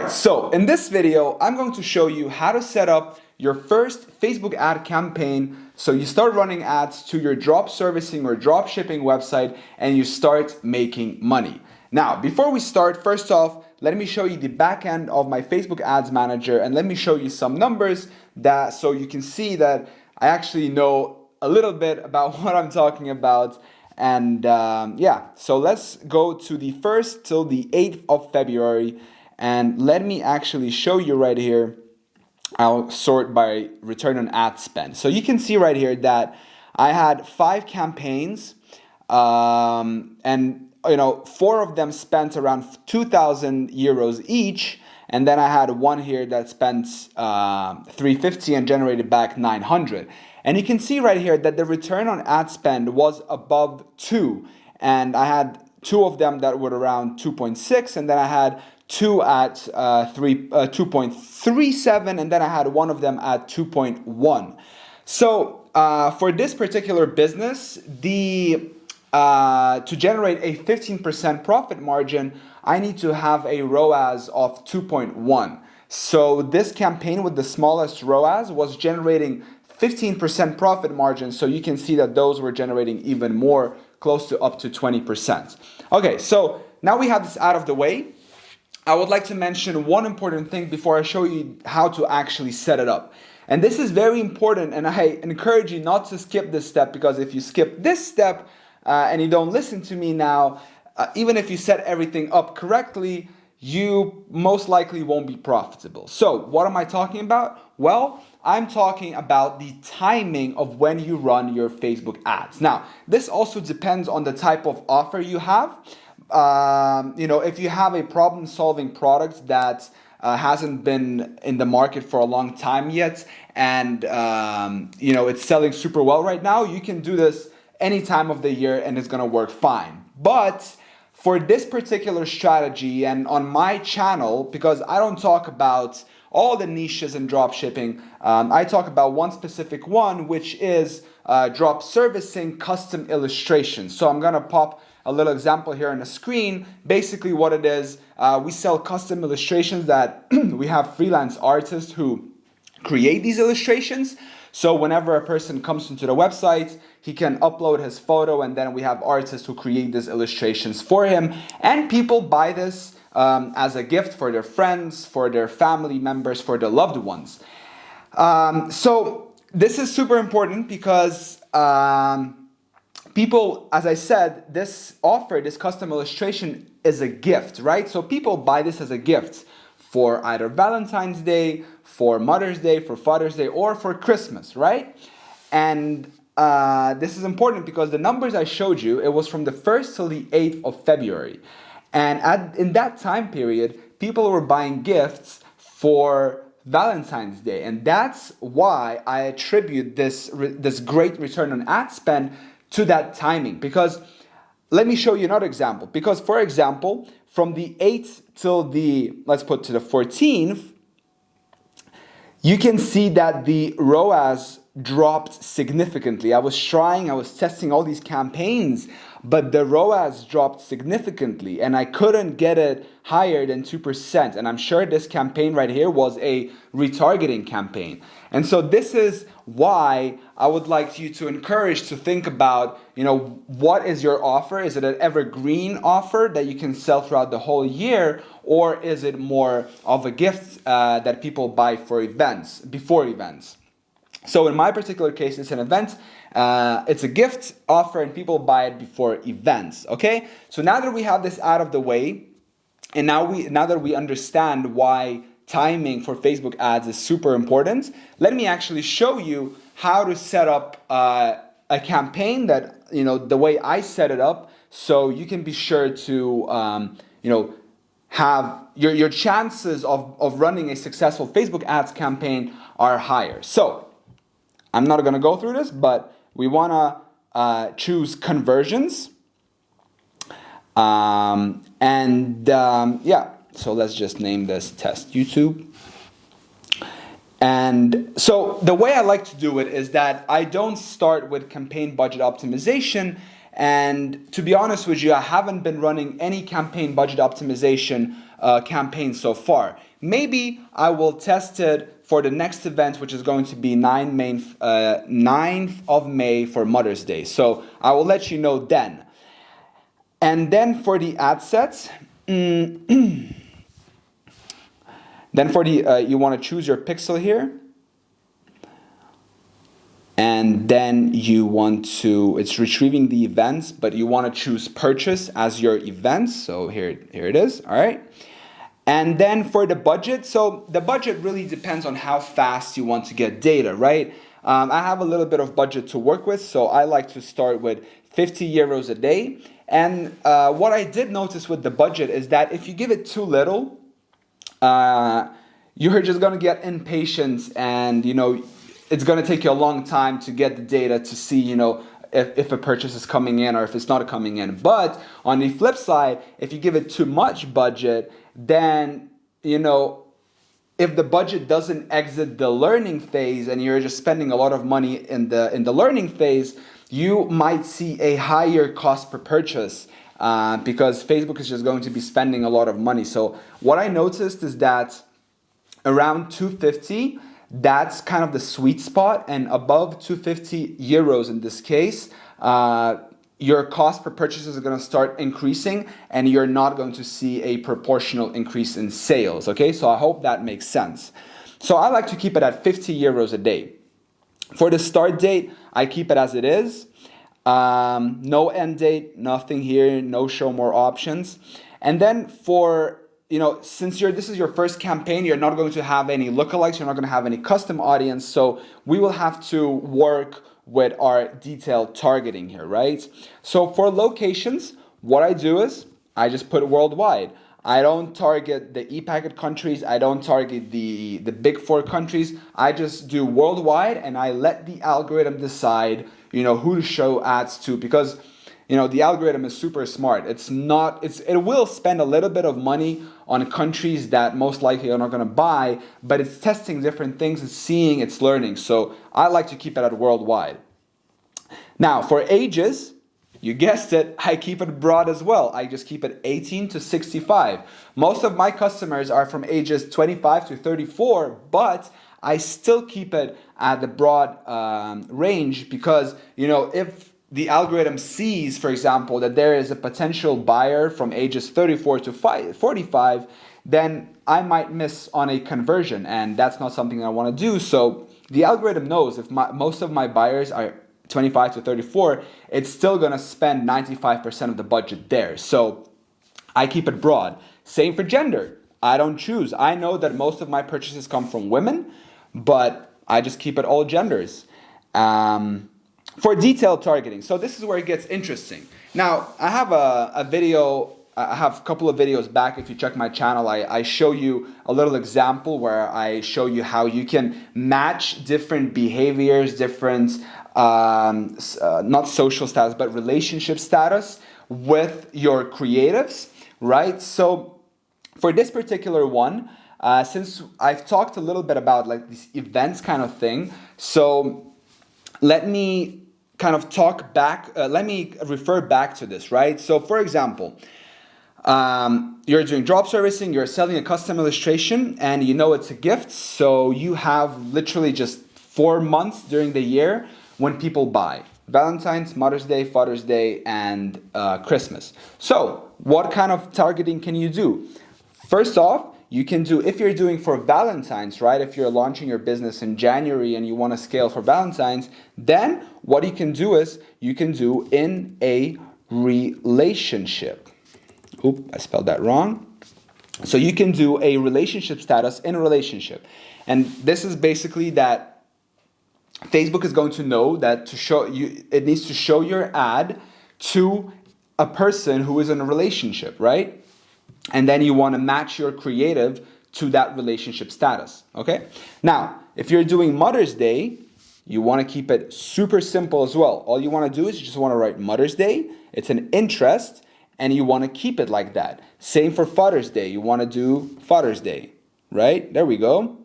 Alright, so in this video, I'm going to show you how to set up your first Facebook ad campaign so you start running ads to your drop servicing or drop shipping website and you start making money. Now, before we start, first off, let me show you the back end of my Facebook Ads Manager and let me show you some numbers so you can see that I actually know a little bit about what I'm talking about. And so let's go to the 1st till the 8th of February. And let me actually show you right here. I'll sort by return on ad spend. So you can see right here that I had 5 campaigns, and 4 of them spent around 2,000 euros each, and then I had one here that spent 350 and generated back 900. And you can see right here that the return on ad spend was above 2, and I had 2 of them that were around 2.6, and then I had 2 at 2.37, and then I had one of them at 2.1. So for this particular business, to generate a 15% profit margin, I need to have a ROAS of 2.1. So this campaign with the smallest ROAS was generating 15% profit margin. So you can see that those were generating even more, close to up to 20%. Okay, so now we have this out of the way. I would like to mention one important thing before I show you how to actually set it up. And this is very important, and I encourage you not to skip this step, because if you skip this step and you don't listen to me now, even if you set everything up correctly, you most likely won't be profitable. So what am I talking about? Well, I'm talking about the timing of when you run your Facebook ads. Now, this also depends on the type of offer you have. If you have a problem-solving product that hasn't been in the market for a long time yet, and it's selling super well right now, you can do this any time of the year and it's gonna work fine. But for this particular strategy, and on my channel, because I don't talk about all the niches in dropshipping, I talk about one specific one, which is drop servicing custom illustrations. So I'm gonna pop a little example here on the screen. Basically what it is, we sell custom illustrations that we have freelance artists who create these illustrations. So whenever a person comes into the website, he can upload his photo, and then we have artists who create these illustrations for him. And people buy this as a gift for their friends, for their family members, for their loved ones. So this is super important because people, as I said, this custom illustration is a gift, right? So people buy this as a gift for either Valentine's Day, for Mother's Day, for Father's Day, or for Christmas, right? And this is important because the numbers I showed you, it was from the 1st till the 8th of February. And in that time period, people were buying gifts for Valentine's Day. And that's why I attribute this great return on ad spend to that timing. Because let me show you another example. Because for example, from the 8th till let's put to the 14th, you can see that the ROAS dropped significantly. I was testing all these campaigns, but the ROAS dropped significantly and I couldn't get it higher than 2%. And I'm sure this campaign right here was a retargeting campaign. And so this is why I would like you to encourage to think about, what is your offer? Is it an evergreen offer that you can sell throughout the whole year? Or is it more of a gift that people buy for events, before events? So in my particular case, it's an event. It's a gift offer and people buy it before events, okay? So now that we have this out of the way, and now that we understand why timing for Facebook ads is super important, let me actually show you how to set up a campaign that, the way I set it up, so you can be sure to, have your chances of running a successful Facebook ads campaign are higher. So I'm not going to go through this, but we want to choose conversions. So let's just name this test YouTube. And so the way I like to do it is that I don't start with campaign budget optimization. And to be honest with you, I haven't been running any campaign budget optimization campaign so far. Maybe I will test it for the next event, which is going to be 9th of May for Mother's Day. So I will let you know then. And then for the ad sets, then for the, you want to choose your pixel here. And then you want to, it's retrieving the events, but you want to choose purchase as your events. So here it is, all right? And then for the budget, so the budget really depends on how fast you want to get data, right? I have a little bit of budget to work with, so I like to start with 50 euros a day. And what I did notice with the budget is that if you give it too little, you're just gonna get impatient, and it's going to take you a long time to get the data to see, if a purchase is coming in or if it's not coming in. But on the flip side, if you give it too much budget, then, if the budget doesn't exit the learning phase and you're just spending a lot of money in the learning phase, you might see a higher cost per purchase because Facebook is just going to be spending a lot of money. So what I noticed is that around 250, that's kind of the sweet spot, and above 250 euros in this case, your cost per purchases is going to start increasing, and you're not going to see a proportional increase in sales. Okay, so I hope that makes sense. So I like to keep it at 50 euros a day. For the start date, I keep it as it is. No end date, nothing here, no show more options. And then for since this is your first campaign, you're not going to have any lookalikes, you're not going to have any custom audience, so we will have to work with our detailed targeting here, right? So for locations, what I do is I just put worldwide. I don't target the e-packet countries, I don't target the big 4 countries, I just do worldwide, and I let the algorithm decide, who to show ads to, because the algorithm is super smart. It will spend a little bit of money on countries that most likely are not going to buy, but it's testing different things, it's seeing, it's learning. So I like to keep it at worldwide. Now for ages, you guessed it, I keep it broad as well. I just keep it 18 to 65. Most of my customers are from ages 25 to 34, but I still keep it at the broad range because, if the algorithm sees, for example, that there is a potential buyer from ages 34 to 45, then I might miss on a conversion, and that's not something I want to do. So the algorithm knows if most of my buyers are 25 to 34, it's still going to spend 95% of the budget there. So I keep it broad. Same for gender. I don't choose. I know that most of my purchases come from women, but I just keep it all genders. For detailed targeting, so this is where it gets interesting. Now, I have a video, I have a couple of videos back. If you check my channel, I show you a little example where I show you how you can match different behaviors, different, not social status, but relationship status with your creatives, right? So for this particular one, since I've talked a little bit about like these events kind of thing, so let me kind of talk back, let me refer back to this, right? So for example, you're doing drop servicing, you're selling a custom illustration, and it's a gift, so you have literally just 4 months during the year when people buy. Valentine's, Mother's Day, Father's Day, and Christmas. So what kind of targeting can you do? First off, you can do, if you're doing for Valentine's, right? If you're launching your business in January and you want to scale for Valentine's, then what you can do is you can do in a relationship. Oop, I spelled that wrong. So you can do a relationship status in a relationship. And this is basically that Facebook is going to know that to show you, it needs to show your ad to a person who is in a relationship, right? And then you want to match your creative to that relationship status, okay? Now, if you're doing Mother's Day, you want to keep it super simple as well. All you want to do is you just want to write Mother's Day. It's an interest, and you want to keep it like that. Same for Father's Day. You want to do Father's Day, right? There we go.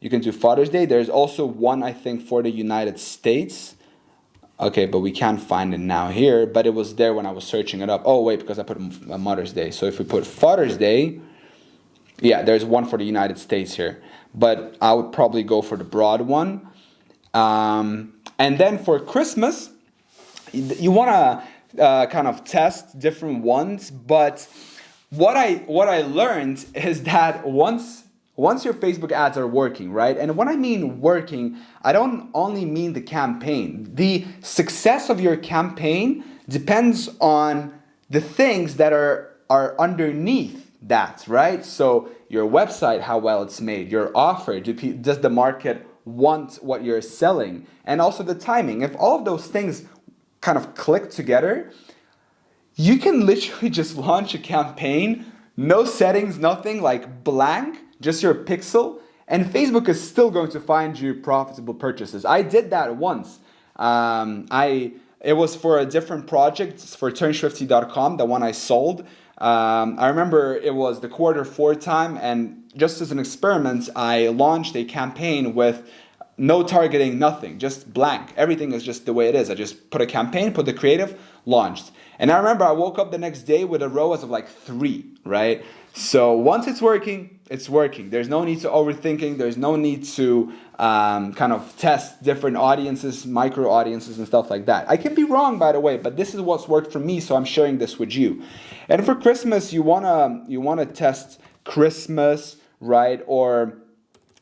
You can do Father's Day. There's also one, I think, for the United States. Okay, but we can't find it now here, but it was there when I was searching it up. Oh, wait, because I put Mother's Day. So if we put Father's Day, Yeah, there's one for the United States here, but I would probably go for the broad one. And then for Christmas, you want to kind of test different ones. But what I learned is that once your Facebook ads are working, right? And when I mean working, I don't only mean the campaign. The success of your campaign depends on the things that are underneath that, right? So your website, how well it's made, your offer, does the market want what you're selling, and also the timing. If all of those things kind of click together, you can literally just launch a campaign, no settings, nothing, like blank, just your pixel, and Facebook is still going to find you profitable purchases. I did that once. It was for a different project, for turnshifty.com, the one I sold. I remember it was the Q4 time, and just as an experiment, I launched a campaign with no targeting, nothing, just blank. Everything is just the way it is. I just put a campaign, put the creative, launched. And I remember I woke up the next day with a ROAS of like 3, right? So once it's working, it's working. There's no need to overthinking. There's no need to kind of test different audiences, micro audiences and stuff like that. I can be wrong, by the way, but this is what's worked for me, so I'm sharing this with you. And for Christmas, you wanna test Christmas, right? Or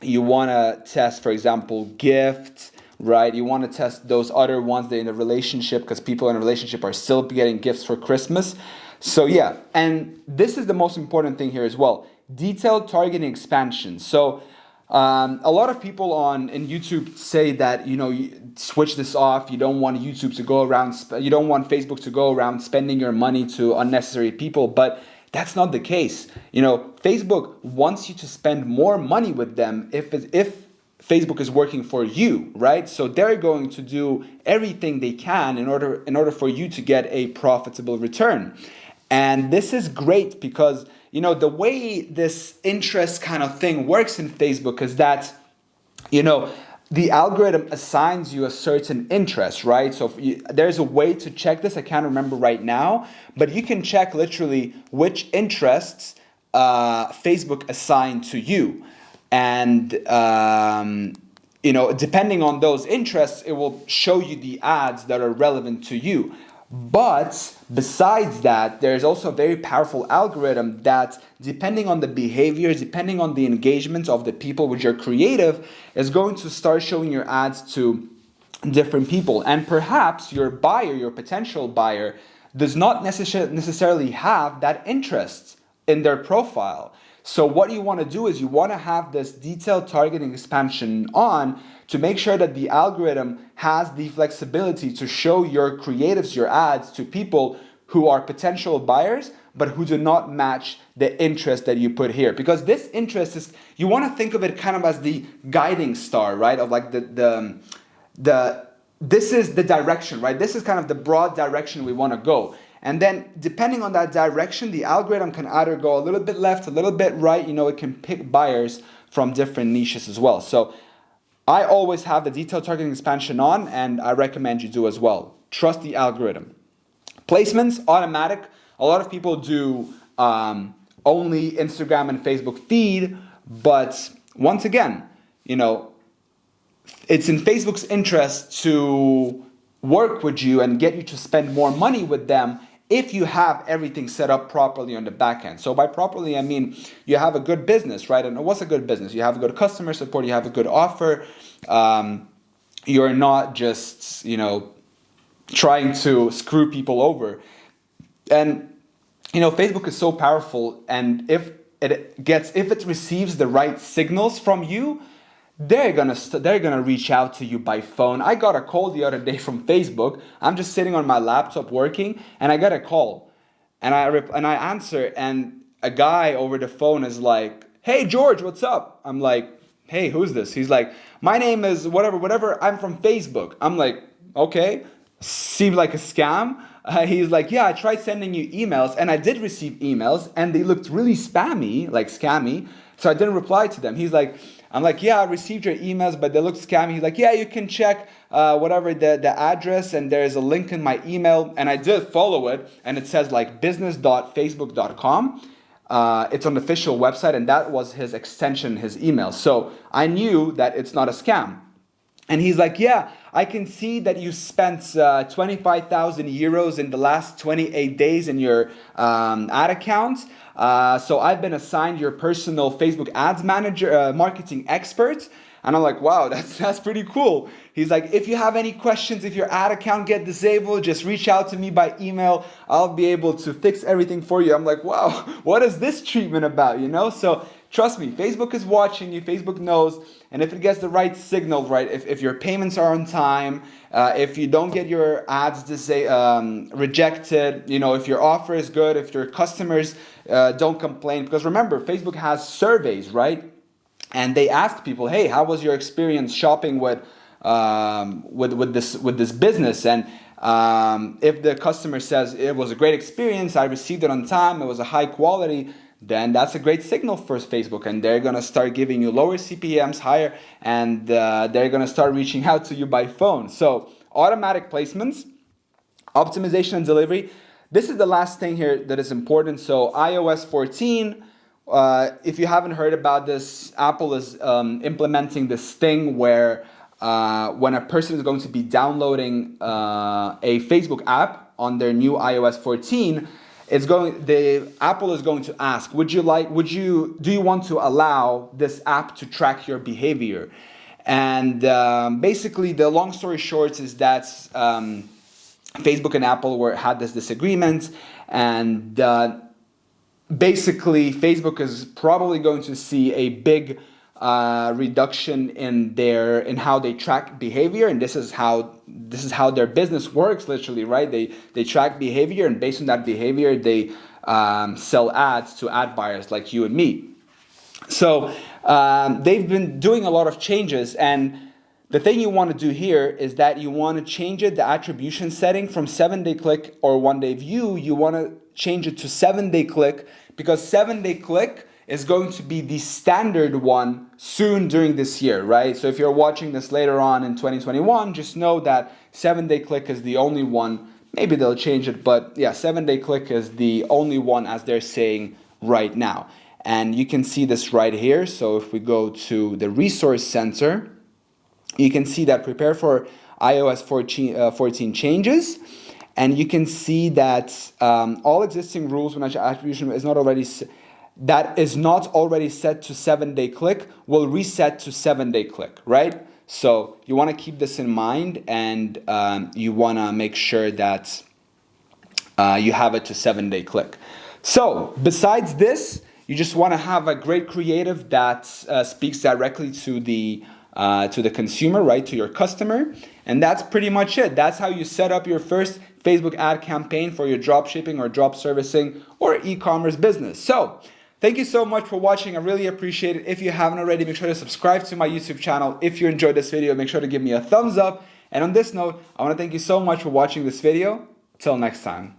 you wanna test, for example, gift, right? You want to test those other ones that are in a relationship, because people in a relationship are still getting gifts for Christmas. So yeah, and this is the most important thing here as well. Detailed targeting expansion. So a lot of people in YouTube say that, you switch this off. You don't want YouTube to go around, you don't want Facebook to go around spending your money to unnecessary people, but that's not the case. Facebook wants you to spend more money with them if Facebook is working for you, right? So they're going to do everything they can in order for you to get a profitable return. And this is great because, the way this interest kind of thing works in Facebook is that, the algorithm assigns you a certain interest, right? So there's a way to check this. I can't remember right now, but you can check literally which interests Facebook assigned to you. And, depending on those interests, it will show you the ads that are relevant to you. But besides that, there's also a very powerful algorithm that, depending on the behavior, depending on the engagement of the people with your creative, is going to start showing your ads to different people. And perhaps your buyer, your potential buyer, does not necessarily have that interest in their profile. So what you want to do is you want to have this detailed targeting expansion on to make sure that the algorithm has the flexibility to show your creatives, your ads to people who are potential buyers, but who do not match the interest that you put here. Because this interest is, you want to think of it kind of as the guiding star, right? Of like this is the direction, right? This is kind of the broad direction we want to go. And then depending on that direction, the algorithm can either go a little bit left, a little bit right. It can pick buyers from different niches as well. So I always have the detailed targeting expansion on, and I recommend you do as well. Trust the algorithm. Placements, automatic. A lot of people do only Instagram and Facebook feed, but once again, it's in Facebook's interest to work with you and get you to spend more money with them if you have everything set up properly on the back end. So by properly, I mean you have a good business, right? And what's a good business? You have a good customer support, you have a good offer. You're not just, trying to screw people over. And, Facebook is so powerful, and if it receives the right signals from you, they're gonna reach out to you by phone. I got a call the other day from Facebook. I'm just sitting on my laptop working, and I got a call, and I answer, and a guy over the phone is like, "Hey George, what's up?" I'm like, "Hey, who's this?" He's like, "My name is whatever. I'm from Facebook." I'm like, "Okay, seems like a scam." He's like, "Yeah, I tried sending you emails, and I did receive emails, and they looked really spammy, like scammy. So I didn't reply to them." I'm like, "Yeah, I received your emails, but they look scammy." He's like, "Yeah, you can check the address, and there's a link in my email." And I did follow it, and it says like business.facebook.com. it's on the official website, and that was his extension, his email. So I knew that it's not a scam. And he's like, yeah, I can see that you spent 25,000 euros in the last 28 days in your ad account. So I've been assigned your personal Facebook ads manager, marketing expert. And I'm like, wow, that's pretty cool. He's like, if you have any questions, if your ad account get disabled, just reach out to me by email. I'll be able to fix everything for you. I'm like, wow, what is this treatment about, you know? So trust me, Facebook is watching you, Facebook knows, and if it gets the right signal, right, if your payments are on time, if you don't get your ads rejected, you know, if your offer is good, if your customers don't complain, because remember, Facebook has surveys, right? And they asked people, hey, how was your experience shopping with this business? And if the customer says it was a great experience, I received it on time, it was a high quality, then that's a great signal for Facebook, and they're gonna start giving you lower CPMs, higher, and they're gonna start reaching out to you by phone. So automatic placements, optimization and delivery. This is the last thing here that is important. So iOS 14. If you haven't heard about this, Apple is implementing this thing where when a person is going to be downloading a Facebook app on their new iOS 14, Apple is going to ask, do you want to allow this app to track your behavior? And basically, the long story short is that Facebook and Apple had this disagreement, and basically, Facebook is probably going to see a big reduction in how they track behavior, and this is how their business works, literally, right? They track behavior, and based on that behavior, they sell ads to ad buyers like you and me. So they've been doing a lot of changes, and the thing you want to do here is that you want to change the attribution setting from 7-day click or 1-day view. You want to change it to 7-day click, because 7-day click is going to be the standard one soon during this year, right? So if you're watching this later on in 2021, just know that 7-day click is the only one. Maybe they'll change it, but yeah, 7-day click is the only one, as they're saying right now. And you can see this right here. So if we go to the resource center, you can see that prepare for iOS 14 changes. And you can see that all existing rules when attribution is not already set to 7-day click will reset to 7-day click, right? So you want to keep this in mind, and you want to make sure that you have it to 7-day click. So besides this, you just want to have a great creative that speaks directly to the consumer, right, to your customer. And that's pretty much it. That's how you set up your first Facebook ad campaign for your drop shipping or drop servicing or e-commerce business. So thank you so much for watching. I really appreciate it. If you haven't already, make sure to subscribe to my YouTube channel. If you enjoyed this video, make sure to give me a thumbs up. And on this note, I want to thank you so much for watching this video. Till next time.